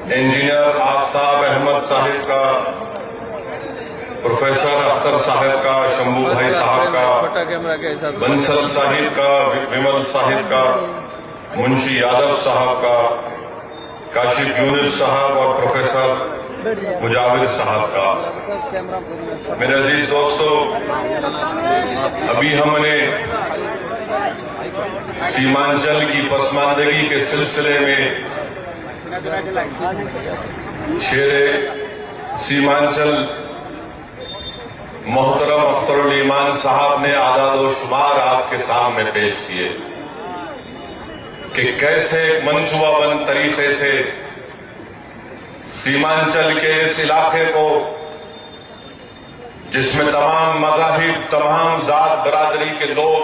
Engineer Aftab Ahmad Sahib का, professor Akhtar Sahib का, शंभू भाई साहब का, बंसल साहिब का, विमल साहिब का, मुंशी यादव साहब का, काशिफ यूनुस साहब और प्रोफेसर मुजाविर साहब का। मेरे अजीज दोस्तों, अभी हमने सीमांचल की पसमानदगी के सिलसिले में शेरे सीमांचल मोहतरम अख्तरुल ईमान साहब ने आदाद शुमार आपके सामने पेश किए कि कैसे मंसूबाबंद तरीके से सीमांचल के इस इलाके को, जिसमें तमाम मज़ाहिब, तमाम जात बरादरी के लोग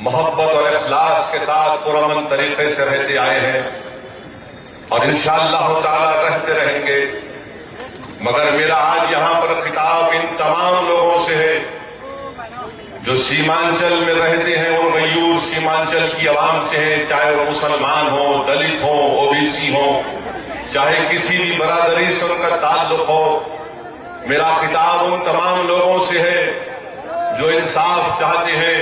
मोहब्बत और इखलास के साथ पुरअमन तरीके से रहते आए हैं और इंशाअल्लाह ताला रहते रहेंगे। मगर मेरा आज यहां पर खिताब इन तमाम लोगों से है जो सीमांचल में रहते हैं, उन गयूर सीमांचल की आवाम से है, चाहे वो मुसलमान हो, दलित हो, ओबीसी हो, चाहे किसी भी बरादरी से उनका ताल्लुक हो। मेरा खिताब उन तमाम लोगों से है जो इंसाफ चाहते हैं।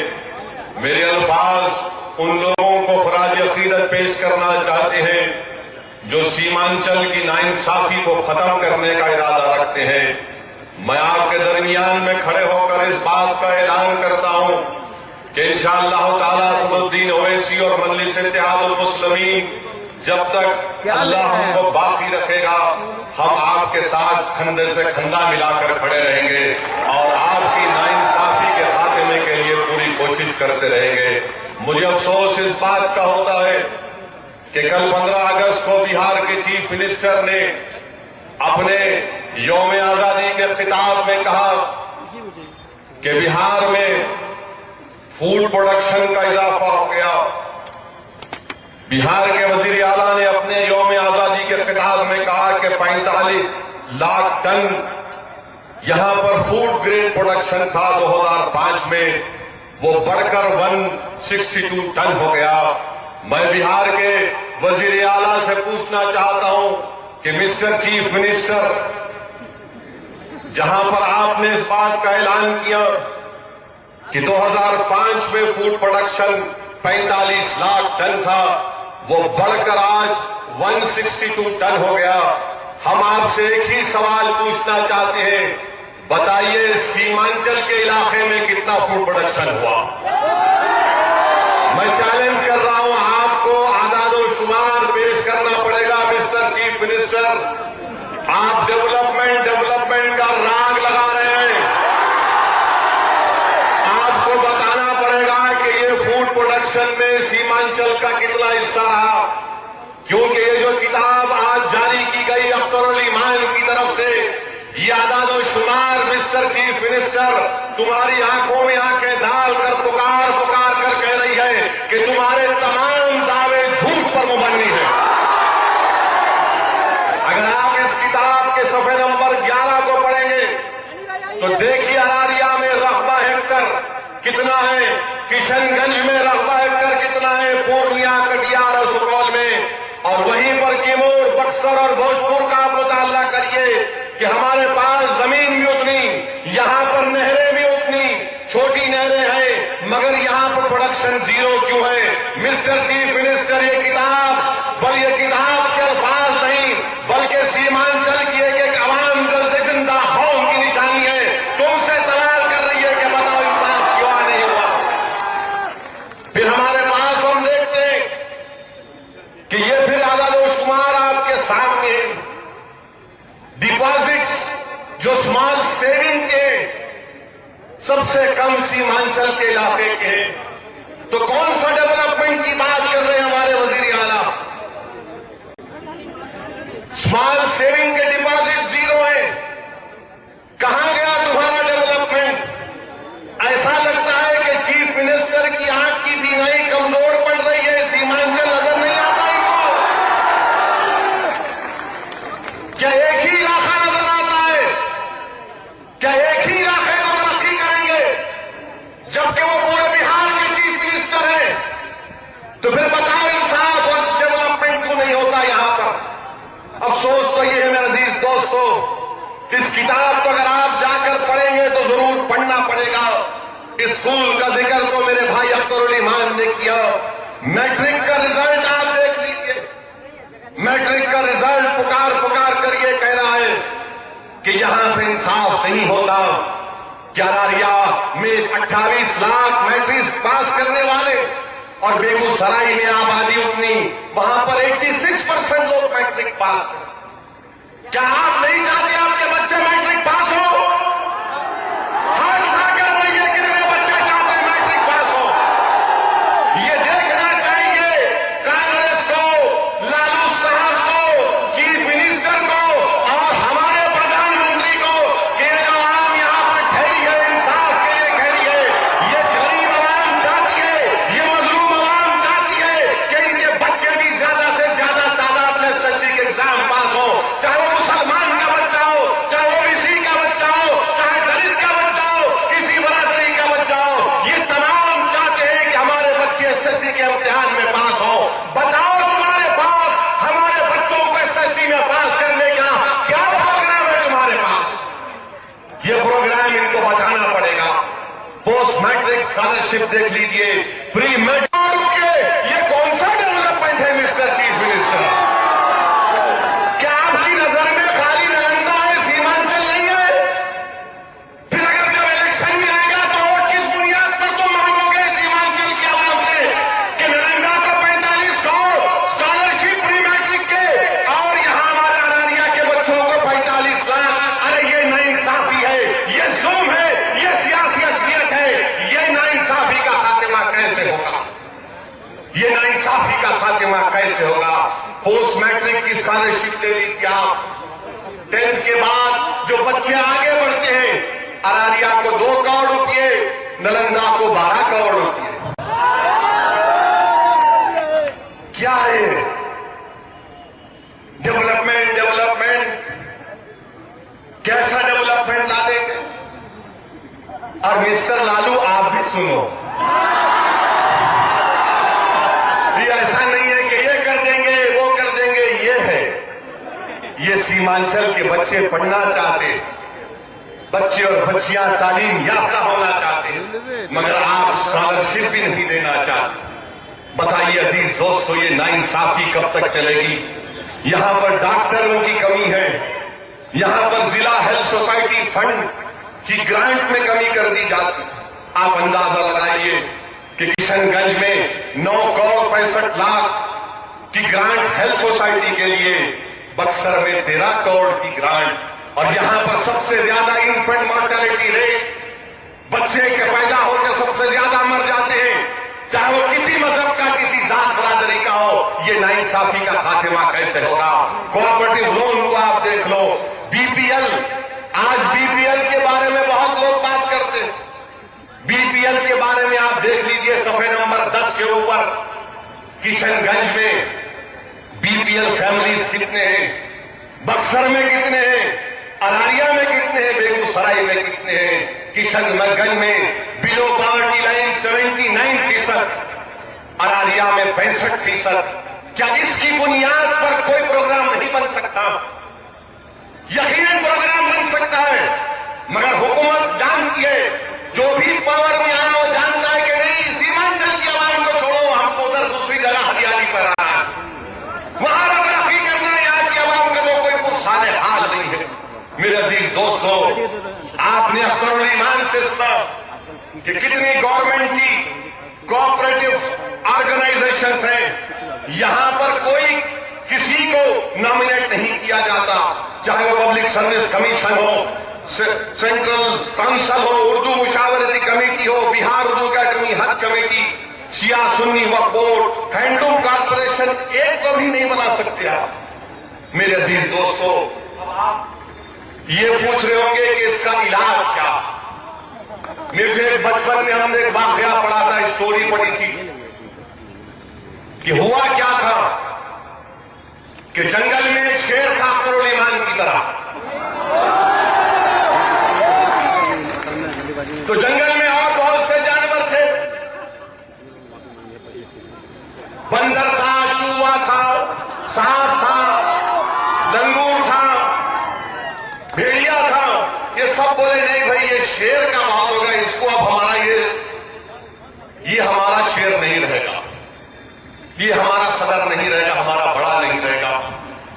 मेरे अल्फाज उन लोगों को फराज अकीदत पेश करना चाहते हैं जो सीमांचल की नाइंसाफी को खत्म करने का इरादा रखते हैं। मैं आपके दरमियान में खड़े होकर इस बात का ऐलान करता हूं कि इंशाअल्लाह ताला सदुद्दीन ओवैसी और मजलिस इत्तेहादुल मुस्लिमीन, जब तक अल्लाह हमको बाकी रखेगा, हम आपके साथ खंडे से खंदा मिलाकर खड़े रहेंगे और आपकी नाइंसाफी के खात्मे के लिए पूरी कोशिश करते रहेंगे। मुझे अफसोस इस बात का होता है कि कल 15 अगस्त को बिहार के चीफ मिनिस्टर ने अपने यौम आजादी के खिताब में कहा कि बिहार में फूड प्रोडक्शन का इजाफा हो गया। बिहार के वजीर आला ने अपने यौम आजादी के खिताब में कहा कि 45 लाख टन यहां पर फूड ग्रेड प्रोडक्शन था 2005 में, वो बढ़कर 162 टन हो गया। मैं बिहार के वजीर आला से पूछना चाहता हूं कि मिस्टर चीफ मिनिस्टर, जहां पर आपने इस बात का ऐलान किया कि 2005 में फूड प्रोडक्शन 45 लाख टन था, वो बढ़कर आज 162 टन हो गया। हम आपसे एक ही सवाल पूछना चाहते हैं, बताइए सीमांचल के इलाके में कितना फूड प्रोडक्शन हुआ? मैं चैलेंज कर रहा हूं, आपको आदाद शुमार पेश करना पड़ेगा मिस्टर चीफ मिनिस्टर। आप डेवलपमेंट का राग लगा रहे हैं। आपको बताना पड़ेगा कि ये फूड प्रोडक्शन में सीमांचल का कितना हिस्सा रहा, क्योंकि ये जो किताब आज जारी की गई अख्तरुल ईमान की तरफ से, ये आदाद शुमार मिस्टर चीफ मिनिस्टर तुम्हारी आंखों में आंखें डालकर पुकार कर कह रही है कि तुम्हारे तमाम दावे झूठ पर मुबन्नी है। अगर आप इस किताब के सफे नंबर 11 को पढ़ेंगे तो देखिए अरारिया में रकबा हेक्टर कितना है, किशनगंज में रकबा हेक्टर कितना है, पूर्णिया, कटिहार और सुपौल में, और वहीं पर किमोर, बक्सर और भोजपुर का आप मुताला करिए कि हमारे पास जमीन भी उतनी, यहां पर नहरें भी उतनी, छोटी नहरें हैं, मगर यहां पर प्रोडक्शन जीरो क्यों है? मिस्टर चीफ मिनिस्टर, ये किताब के अल्फाज नहीं बल्कि सीमांचल की एक अवाम जैसे जिंदा कौम की निशानी है। तुमसे सवाल कर रही है कि बताओ इंसाफ क्यों नहीं हुआ? फिर हमारे पास हम देखते हैं कि ये फिर आदाद शुमार आपके सामने, डिपॉजिट्स जो स्मॉल सेविंग के सबसे कम सीमांचल के इलाके के, तो कौन सा डेवलपमेंट की बात कर रहे हैं हमारे वजीर आला? स्मॉल सेविंग के डिपॉजिट जीरो है। कहां गया तुम्हारा डेवलपमेंट? ऐसा लगता है कि चीफ मिनिस्टर की आंख की बीनाई कमजोर पड़ रही है, सीमांचल नजर नहीं आता इनको। क्या एक ही इलाका नजर आता है? क्या एक ही इलाके को तरक्की करेंगे? जबकि वो पूरे बिहार के चीफ मिनिस्टर हैं। तो फिर बताओ इंसाफ और डेवलपमेंट क्यों नहीं होता यहां पर? कि यहां पे इंसाफ नहीं होता। क्या अरारिया में 28 लाख मैट्रिक पास करने वाले और बेगूसराय में आबादी उतनी, वहां पर 86% लोग मैट्रिक पास कर। क्या आप नहीं चाहते आपके बच्चे मैट्रिक पास हो? हाथ उठाकर बोलिए कितने बच्चे चाहते हैं मैट्रिक पास हो। ये देखना चाहिए कांग्रेस को, लालू साहब को, चीफ मिनिस्टर को और हमारे प्रधानमंत्री को कि जो आम यहां पर ठहरी है इंसाफ के लिए ठहरी है। ये गरीब आवाम चाहती है, ये मजलूम आवाम चाहती है कि इनके बच्चे भी ज्यादा से ज्यादा तादाद में एसएससी के एग्जाम पास हो, चाहे वो मुसलमान का बच्चा हो, चाहे ओबीसी का बच्चा हो, चाहे दलित का बच्चा हो, किसी बरादरी का बच्चा हो। ये तमाम चाहते हैं कि हमारे बच्चे एसएससी के इम्तिहान में पास हो। बताओ तुम्हारे पास हमारे बच्चों को एसएससी में पास करने का क्या प्रोग्राम है तुम्हारे पास? ये प्रोग्राम इनको बचाना पड़ेगा। पोस्ट मैट्रिक स्कॉलरशिप देख लीजिए, प्री मैट्रिक के ये कौन सा डेवलपमेंट है मिस्टर चीफ मिनिस्टर? क्या आपकी नजर में खाली नालंदा है, सीमांचल नहीं है? फिर अगर जब इलेक्शन में आएगा तो वोट किस बुनियाद पर तुम मांगोगे सीमांचल की आवाम से कि नालंदा को 45 करोड़ स्कॉलरशिप प्री मैट्रिक के और यहां हमारे अरारिया के बच्चों को 45 लाख? अरे ये नाइंसाफी है, ये जुल्म है, ये सियासी असलियत है। ये नाइंसाफी का खात्मा कैसे होगा? ये नाइंसाफी का खात्मा कैसे होगा? पोस्ट मैट्रिक की स्कॉलरशिप ले लीजिए आप। 10th के बाद जो बच्चे आगे बढ़ते हैं, अरारिया को 2 करोड़ रुपए, नालंदा को 12 करोड़ रुपए। क्या है डेवलपमेंट? डेवलपमेंट कैसा डेवलपमेंट ला देंगे? और मिस्टर लालू आप भी सुनो, ये ऐसा नहीं है कि ये कर देंगे वो कर देंगे। ये है, ये सीमांचल के बच्चे पढ़ना चाहते, बच्चे और बच्चियां तालीम याफ्ता होना चाहते, मगर आप स्कॉलरशिप भी नहीं देना चाहते। बताइए अजीज दोस्तों, ये नाइंसाफी कब तक चलेगी? यहां पर डॉक्टरों की कमी है, यहां पर जिला हेल्थ सोसाइटी फंड की ग्रांट में कमी कर दी जाती। आप अंदाजा लगाइए कि किशनगंज में 9 करोड़ 65 लाख की ग्रांट हेल्थ सोसाइटी के लिए, बक्सर में 13 करोड़ की ग्रांट, और यहां पर सबसे ज्यादा इन्फेंट मॉर्टेलिटी रेट, बच्चे के पैदा होकर सबसे ज्यादा मर जाते हैं, चाहे वो किसी मजहब का, किसी जात बरादरी का हो। ये नाइंसाफी का खात्मा कैसे होगा? कोऑपरेटिव लोन को आप देख लो, बीपीएल, आज बीपीएल के बारे में बहुत लोग बात करते हैं। बीपीएल के बारे में आप देख लीजिए, सफे नंबर 10 के ऊपर किशनगंज में बीपीएल फैमिलीज कितने हैं, बक्सर में कितने हैं, अरारिया में कितने हैं, बेगूसराय में कितने हैं, किशनगंज में बिलो पॉवर्टी लाइन 79%, अरारिया में 65%। क्या इसकी बुनियाद पर कोई प्रोग्राम नहीं बन सकता? यकीनन प्रोग्राम बन सकता है, मगर हुकूमत जानती है, जो भी पावर में आया वो जानता है कि नहीं, सीमांचल की आवाम को छोड़ो, हमको उधर दूसरी जगह हरियाली पर आना है, वहां रखी करना है, यहाँ की आवाम का तो कोई पुरसाने हाल नहीं है। मेरे अजीज दोस्तों, आपने अख्तरुल ईमान से सुना कि कितनी गवर्नमेंट की कोऑपरेटिव ऑर्गेनाइजेशंस हैं, यहां पर कोई किसी को नॉमिनेट नहीं किया जाता, चाहे वो पब्लिक सर्विस कमीशन हो, सेंट्रल काउंसिल हो, उर्दू मुशावरती कमेटी हो, बिहार उर्दू अकेडमी हज कमेटी, शिया सुन्नी वक्फ बोर्ड, हैंडलूम कॉर्पोरेशन, एक को भी नहीं बना सकते आप। मेरे अजीज दोस्तों, ये पूछ रहे होंगे कि इसका इलाज क्या? मुझे बचपन में हमने एक वाकया पढ़ा था, स्टोरी पढ़ी थी कि हुआ क्या था कि जंगल में एक शेर था अख्तरुल ईमान की तरह। तो जंगल में और बहुत से जानवर थे, बंदर था, चूहा था, सांप था, लंगूर था, भेड़िया था। ये सब बोले नहीं भाई, ये शेर का बहुत होगा, इसको अब हमारा ये हमारा शेर नहीं रहेगा, ये हमारा सदर नहीं रहेगा, हमारा बड़ा नहीं रहेगा।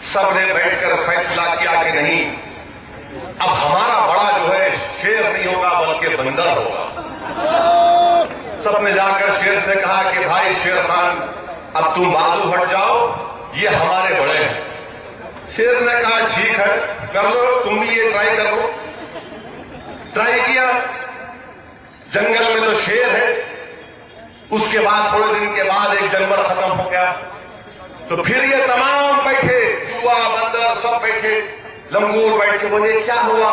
सबने बैठकर फैसला किया कि नहीं, अब हमारा बड़ा जो है शेर नहीं होगा बल्कि बंदर होगा। सबने जाकर शेर से कहा कि भाई शेर खान अब तुम बाजू हट जाओ, ये हमारे बड़े हैं। शेर ने कहा ठीक है कर लो, तुम भी ये ट्राई कर लो। ट्राई किया, जंगल में तो शेर है। उसके बाद थोड़े दिन के बाद एक जानवर खत्म हो गया, तो फिर ये तमाम बैठे, चूहा बंदर सब बैठे, लंगूर बैठ के बोले क्या हुआ,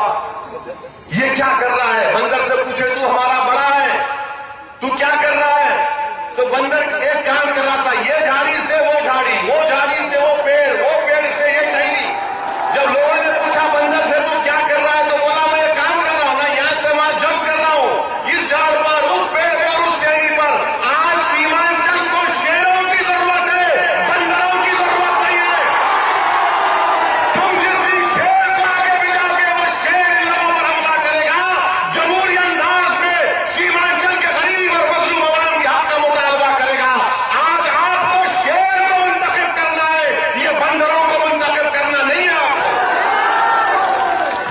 ये क्या कर रहा है। बंदर से पूछे तू हमारा बड़ा है, तू क्या कर रहा है। तो बंदर एक काम कर रहा था, ये झाड़ी से वो झाड़ी, वो झाड़ी से वो पेड़ से ये टहनी। जब लोगों ने पूछा बंदर से तू क्या कर रहा है, तो बोला मैं ये काम कर रहा हूं ना, यहां से वहां जंप कर रहा हूं, इस झाड़ पर, उस पेड़ पर, उस टहनी पर। आज सीमांचल को शेरों की जरूरत है, बंदरों की जरूरत नहीं है। तुम जिस दिन शेर को आगे भिजाओगे वो शेर इन लोगों पर हमला करेगा। जमहूरी अंदाज में सीमांचल के गरीब और मजलूम अवाम के हक का मुतालबा करेगा। आज आपको शेर को मुंतखब करना है, ये बंदरों को मुंतखब करना नहीं है आपको।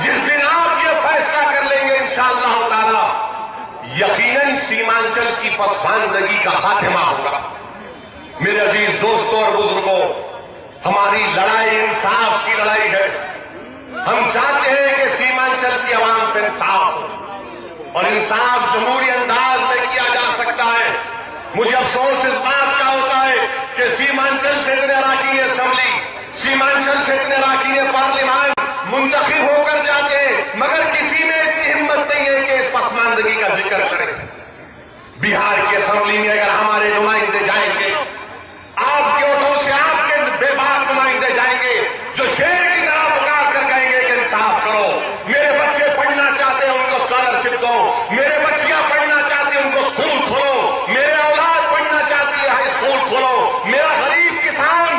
जिस दिन आप ये फैसला कर लेंगे इंशाअल्लाह ताला, यकीनन सीमांचल की पसमानदगी का खात्मा होगा। मेरे अजीज दोस्तों और बुजुर्गों, हमारी लड़ाई इंसाफ की लड़ाई है। हम चाहते हैं कि सीमांचल की आवाम से इंसाफ हो, और इंसाफ जमहूरी अंदाज में किया जा सकता है। मुझे अफसोस इस बात का होता है कि सीमांचल से इतने अरकान असेंबली, सीमांचल से इतने अरकान पार्लियामान मुंतखब होकर जाते हैं, मगर किसी में इतनी हिम्मत नहीं है कि इस पसमानदगी का जिक्र करें। बिहार की असेंबली में अगर हमारे नुमाइंदे जाएंगे, आपके वोटों से आपके बेबाक नुमाइंदे जाएंगे, जो शेर की तरह पुकार कर कहेंगे कि इंसाफ करो, मेरे बच्चे पढ़ना चाहते हैं उनको स्कॉलरशिप दो, मेरे बच्चियां पढ़ना चाहती हैं उनको स्कूल खोलो, मेरे औलाद पढ़ना चाहती है हाई स्कूल खोलो, मेरा गरीब किसान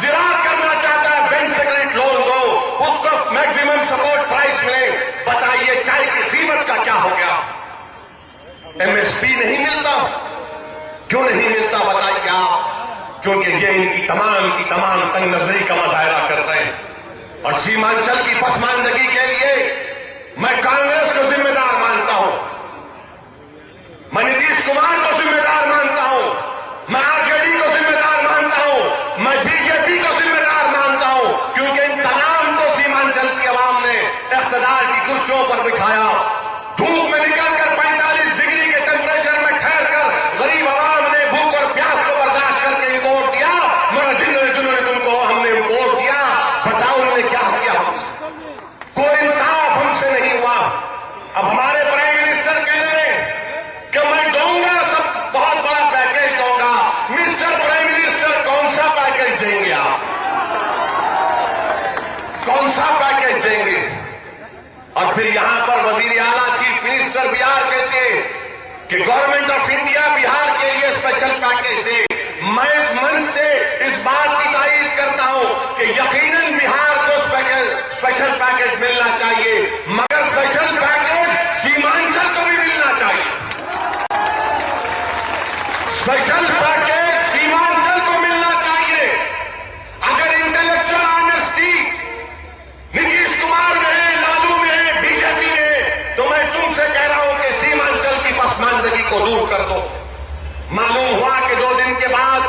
ज़िराअत करना चाहता है बैंक से क्रेडिट लोन दो, उसको मैक्सिमम सपोर्ट प्राइस मिले। बताइए चाय की कीमत का क्या हो गया। एमएसपी नहीं मिलता, क्यों नहीं मिलता बताइए आप। क्योंकि ये इनकी तमाम तंग नजरी का मुजाहरा कर रहे हैं। और सीमांचल की पसमानदगी के लिए मैं कांग्रेस को जिम्मेदार मानता हूं, मैं नीतीश कुमार को जिम्मेदार मानता हूं, मैं आरजेडी को जिम्मेदार मानता हूं, मैं बीजेपी को जिम्मेदार मानता हूं, क्योंकि इन तमाम को सीमांचल की आवाम ने इख्तिदार की कुर्सियों पर बिठाया। धूप में निकलकर 45 डिग्री के टेम्परेचर में ठहर कर गरीब आवाम ने भूख और प्यास को बर्दाश्त करके इनको वोट दिया, मगर जिन्होंने तुमको हमने वोट दिया, बताओ उन्होंने क्या किया हमसे। कोई इंसाफ हमसे नहीं हुआ। अब हमारे प्राइम मिनिस्टर कह रहे हैं कि मैं दूंगा, सब बहुत बड़ा पैकेज दूंगा। मिस्टर प्राइम मिनिस्टर, कौन सा पैकेज देंगे आप, कौन सा पैकेज देंगे। और फिर यहां पर वजीर आला चीफ मिनिस्टर बिहार कहते हैं कि गवर्नमेंट ऑफ इंडिया बिहार के लिए स्पेशल पैकेज दे। मैं इस मंच से इस बात की तारीफ करता हूं कि यकीनन बिहार को स्पेशल पैकेज मिलना चाहिए, मगर स्पेशल पैकेज सीमांचल को भी मिलना चाहिए। स्पेशल पैकेज सीमांचल को मिलना चाहिए। अगर इंटेलेक्चुअल ऑनेस्टी नीतीश कुमार में है, लालू में है, बीजेपी में है, तो मैं तुमसे कह रहा हूं कि सीमांचल की पसमानदगी को दूर कर दो। मालूम हुआ कि 2 दिन के बाद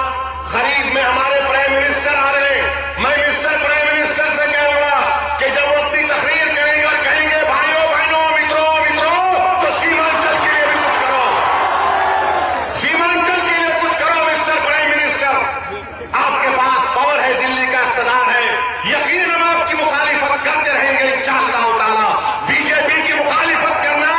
खरीद में हमारे प्राइम मिनिस्टर आ रहे हैं। मैं मिस्टर प्राइम मिनिस्टर से कहूंगा कि जब वो अपनी तकरीर करेंगे और कहेंगे भाइयों बहनों मित्रों, तो सीमांचल के लिए भी कुछ करो, सीमांचल के लिए कुछ करो। मिस्टर प्राइम मिनिस्टर, आपके पास पावर है, दिल्ली का इख्तिदार है, यकीन हम आपकी मुखालिफत करते रहेंगे इंशाअल्लाह ताला। बीजेपी की मुखालिफत करना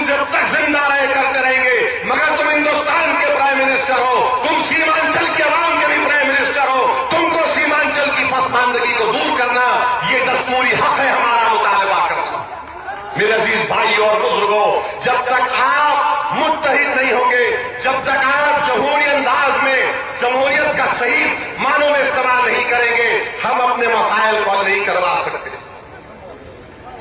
जब तक जिंदा रहे करते रहेंगे, मगर तुम हिंदुस्तान के प्राइम मिनिस्टर हो, तुम सीमांचल के अवाम के भी प्राइम मिनिस्टर हो, तुमको सीमांचल की पसमानदगी को दूर करना ये दस्तूरी हक है हमारा मुतालबा करना। मेरे अजीज भाई और बुजुर्गों, जब तक आप मुत्तहिद नहीं होंगे, जब तक आप जमहूरी अंदाज में जमहूरियत का सही मानों में इस्तेमाल नहीं करेंगे, हम अपने मसाइल को हल नहीं करवा सकते।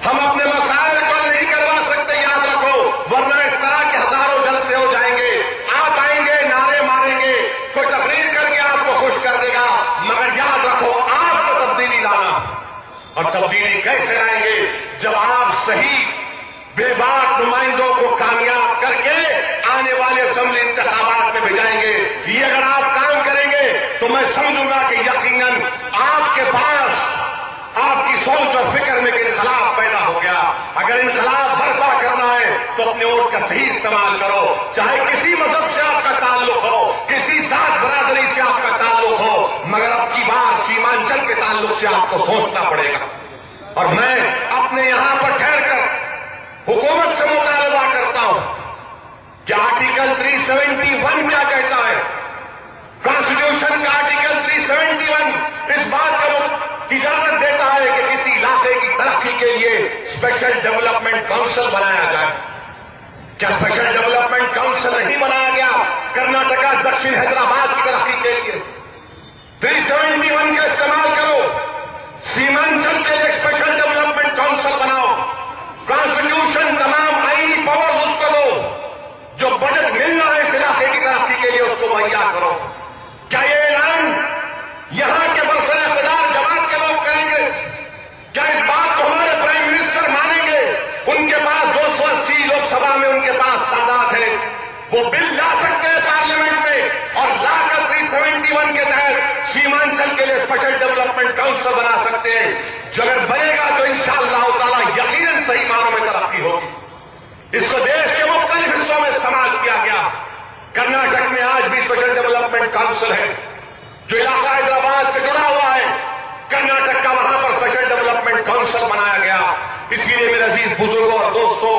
हम अपने मसाइल को हल नहीं करवा सकते, याद रखो, वरना इस तरह के हजारों जलसे हो जाएंगे। आप आएंगे, नारे मारेंगे, कोई तकरीर करके आपको खुश कर देगा, मगर याद रखो आपको तब्दीली लाना, और तब्दीली कैसे लाएंगे जब आप सही बेबाक नुमाइंदों को कामयाब करके आने वाले असेंबली इंतखाबात में भेजाएंगे। ये अगर आप काम करेंगे तो मैं समझूंगा कि यकीनन आपके पास आपकी सोच और फिक्र में इनकलाब पैदा हो गया। अगर इनकलाब बर्पा करना है तो अपने वोट का सही इस्तेमाल करो, चाहे किसी मजहब से आपका ताल्लुक हो, किसी जात बरादरी से आपका ताल्लुक हो, मगर अब की बार सीमांचल के ताल्लुक से आपको सोचना पड़ेगा। और मैं अपने यहां पर ठहरकर हुकूमत से मुतालबा करता हूं कि आर्टिकल 371 क्या कहता है। कॉन्स्टिट्यूशन का आर्टिकल 371 इस बात को इजाजत देता है कि किसी इलाके की तरक्की के लिए स्पेशल डेवलपमेंट काउंसिल बनाया जाए। क्या स्पेशल डेवलपमेंट काउंसिल नहीं बनाया गया कर्नाटका दक्षिण हैदराबाद की तरक्की के लिए? 371 का इस्तेमाल करो, सीमांचल के लिए स्पेशल डेवलपमेंट काउंसिल बनाओ, कॉन्स्टिट्यूशन तमाम आईनी पावर्स उसको दो, जो बजट मिलना है इस इलाके की तरक्की के लिए उसको मुहैया करो। क्या ये ऐलान यहां के बरसर इख्तियार जमात के लोग करेंगे? क्या इस बात को हमारे प्राइम मिनिस्टर मानेंगे? उनके पास 280 लोकसभा में उनके पास तादाद है, वो बिल ला सकते हैं पार्लियामेंट में और लाकर 371 के तहत सीमांचल के लिए स्पेशल डेवलपमेंट काउंसिल बना सकते हैं, जो अगर बनेगा तो इंशाअल्लाह ताला यकीनन सही मानों में तरक्की होगी। इसको देश के मुख्तलिफ हिस्सों में इस्तेमाल किया गया। कर्नाटक में आज भी स्पेशल डेवलपमेंट काउंसिल है, जो इलाका हैदराबाद से जुड़ा हुआ है, कर्नाटक का वहां पर स्पेशल डेवलपमेंट काउंसिल बनाया गया। इसलिए मेरे अजीज बुजुर्गों और दोस्तों,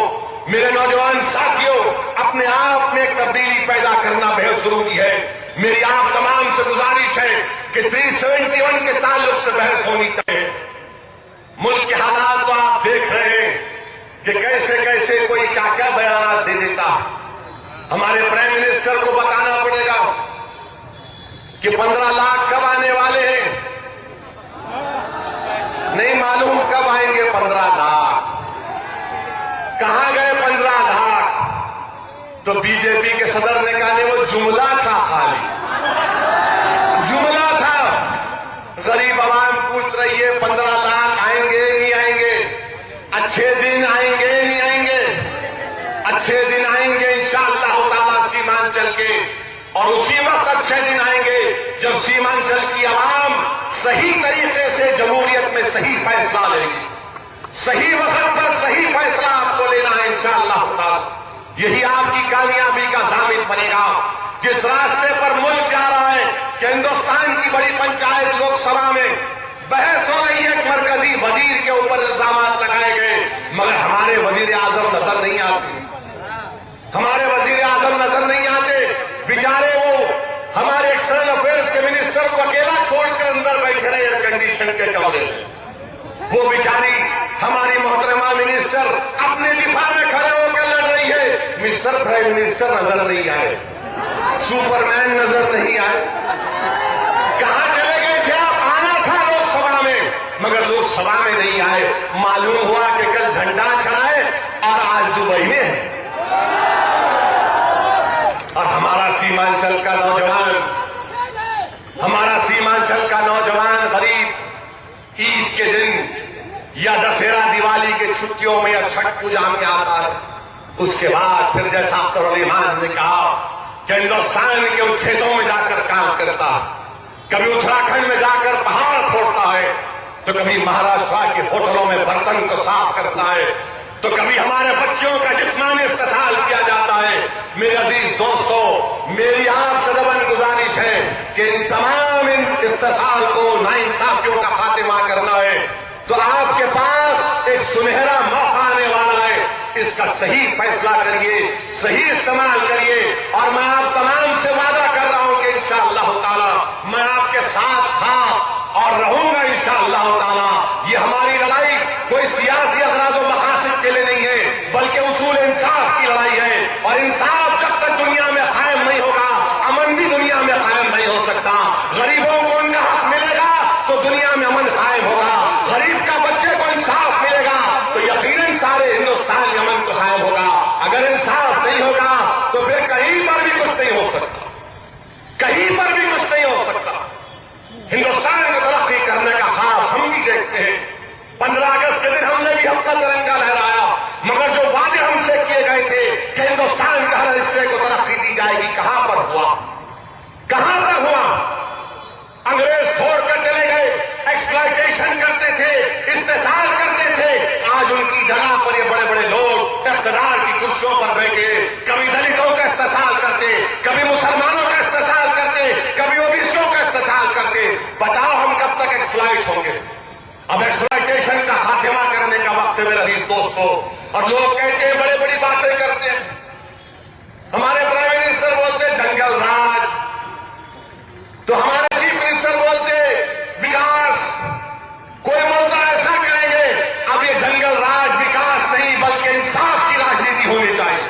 मेरे नौजवान साथियों, अपने आप में एक तब्दीली पैदा करना बेहद जरूरी है। मेरी आप तमाम से गुजारिश है कि 371 के ताल्लुक से बहस होनी चाहिए। मुल्क के हालात तो आप देख रहे हैं कि कैसे कैसे कोई क्या क्या बयान दे देता। हमारे प्राइम मिनिस्टर को बताना पड़ेगा कि 15 लाख कब आने वाले हैं, नहीं मालूम कब आएंगे 15 लाख, कहां गए 15 लाख? तो बीजेपी के सदर ने कहा नहीं, वो जुमला था, खाली जुमला था। गरीब आवाम पूछ रही है 15 लाख आएंगे नहीं आएंगे, अच्छे दिन आएंगे नहीं आएंगे? अच्छे दिन आएंगे इंशाअल्लाह ताला सीमांचल के, और उसी वक्त अच्छे दिन आएंगे जब सीमांचल की आवाम सही तरीके से जमहूरियत में सही फैसला लेगी। सही वक्त पर सही फैसला आपको लेना है इंशाअल्लाह ताला, यही आपकी कामयाबी का जामिन बनेगा। जिस रास्ते पर मुल्क जा रहा है कि हिंदुस्तान की बड़ी पंचायत लोकसभा में बहस हो रही है, एक मरकजी वजीर के ऊपर इल्जाम लगाए गए, मगर हमारे वजीर आजम नजर नहीं आते, हमारे वजीर आजम नजर नहीं आते। बेचारे वो हमारे एक्सटर्नल अफेयर्स के मिनिस्टर को अकेला छोड़कर अंदर बैठे रहे एयर कंडीशन के कमरे में। वो बेचारी हमारी मोहतरमा मिनिस्टर अपने दिफा में खड़े होकर लड़ रही है, मिस्टर प्राइम मिनिस्टर नजर नहीं आए, सुपरमैन नजर नहीं आए। कहां चले गए थे आप? आना था लोकसभा में, मगर लोकसभा में नहीं आए। मालूम हुआ कि कल झंडा चढ़ाए और आज दुबई में है। और हमारा सीमांचल का नौजवान, हमारा सीमांचल का नौजवान गरीब ईद के दिन या दशहरा दिवाली के छुट्टियों में या छठ पूजा में आता है, उसके बाद फिर जैसा अख्तर ईमान ने कहा कि हिंदुस्तान के उन खेतों में जाकर काम करता है, कभी उत्तराखंड में जाकर पहाड़ फोड़ता है, तो कभी महाराष्ट्र के होटलों में बर्तन को साफ करता है, तो कभी हमारे बच्चों का जिस्मानी इस्तेसाल किया जाता है। मेरे अजीज दोस्तों, मेरी आपसे दबन गुजारिश है कि इन तमाम इस्तेसाल को, नाइंसाफियों का खात्मा करना है, तो आपके पास एक सुनहरा मौका आने वाला है। इसका सही फैसला करिए, सही इस्तेमाल करिए, और मैं आप तमाम से वादा कर रहा हूं कि इंशाअल्लाह ताला मैं आपके साथ था और रहूंगा इंशाअल्लाह ताला। ये हमारी लड़ाई कोई सियासी अगराज़ व मकासद के लिए नहीं है, बल्कि उसूल इंसाफ की लड़ाई है। और इंसाफ जब तक दुनिया में कायम नहीं होगा, अमन भी दुनिया में कायम नहीं हो सकता। गरीबों को उनका हक मिलेगा तो दुनिया में अमन कायम होगा। गरीब का बच्चे को इंसाफ मिलेगा तो यकीनन सारे हिंदुस्तान में अमन को कायम होगा। अगर इंसाफ नहीं होगा तो फिर कहीं पर भी कुछ नहीं हो सकता, कहीं पर भी कुछ नहीं हो सकता। हिंदुस्तान को तरक्की करने का ख्वाब हम भी देखते हैं, 15 अगस्त के दिन हमने भी अपना तिरंगा लहराया, मगर जो वादे हमसे किए गए थे कि हिंदुस्तान के हर हिस्से को तरक्की दी जाएगी, कहां पर हुआ, कहां पर हुआ? अंग्रेज छोड़कर चले गए, एक्सप्लॉयटेशन करते थे, इस्तेसाल करते थे। आज उनकी जगह पर ये बड़े बड़े लोग इख्तियार की कुर्सियों पर बैठे, कभी दलितों का इस्तेसाल करते, कभी मुसलमानों का इस्तेसाल करते, कभी ओबीसियों का इस्तेसाल करते। बताओ हम कब तक एक्सप्लॉइट होंगे? अब एक्सप्लॉयटेशन का खात्मा करने का वक्त है मेरे अजीज दोस्तों। और लोग कहते हैं, बड़ी बड़ी बातें करते हैं। हमारे प्राइम मिनिस्टर बोलते जंगल राज, तो हमारे चीफ मिनिस्टर बोलते विकास, कोई बोलता ऐसा करेंगे। अब ये जंगल राज विकास नहीं, बल्कि इंसाफ की राजनीति होनी चाहिए।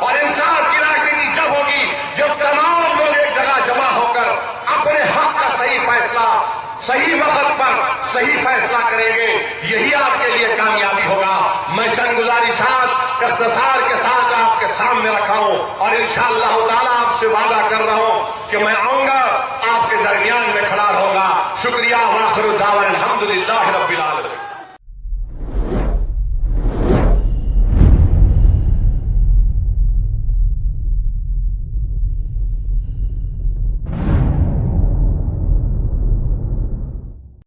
और इंसाफ की राजनीति जब होगी जब तमाम लोग एक जगह जमा होकर अपने हक का सही फैसला सही वक्त पर सही फैसला करेंगे। यही आपके लिए कामयाबी होगा। मैं चंद गुजारिशात इख्तिसार के साथ आपके सामने रखा हूं और इंशाअल्लाह ताला आपसे वादा कर रहा हूं कि मैं आऊंगा, आपके दरमियान में खड़ा रहूंगा। शुक्रिया। वाखिर दावा अल्हम्दुलिल्लाह रब्बिल आलमीन।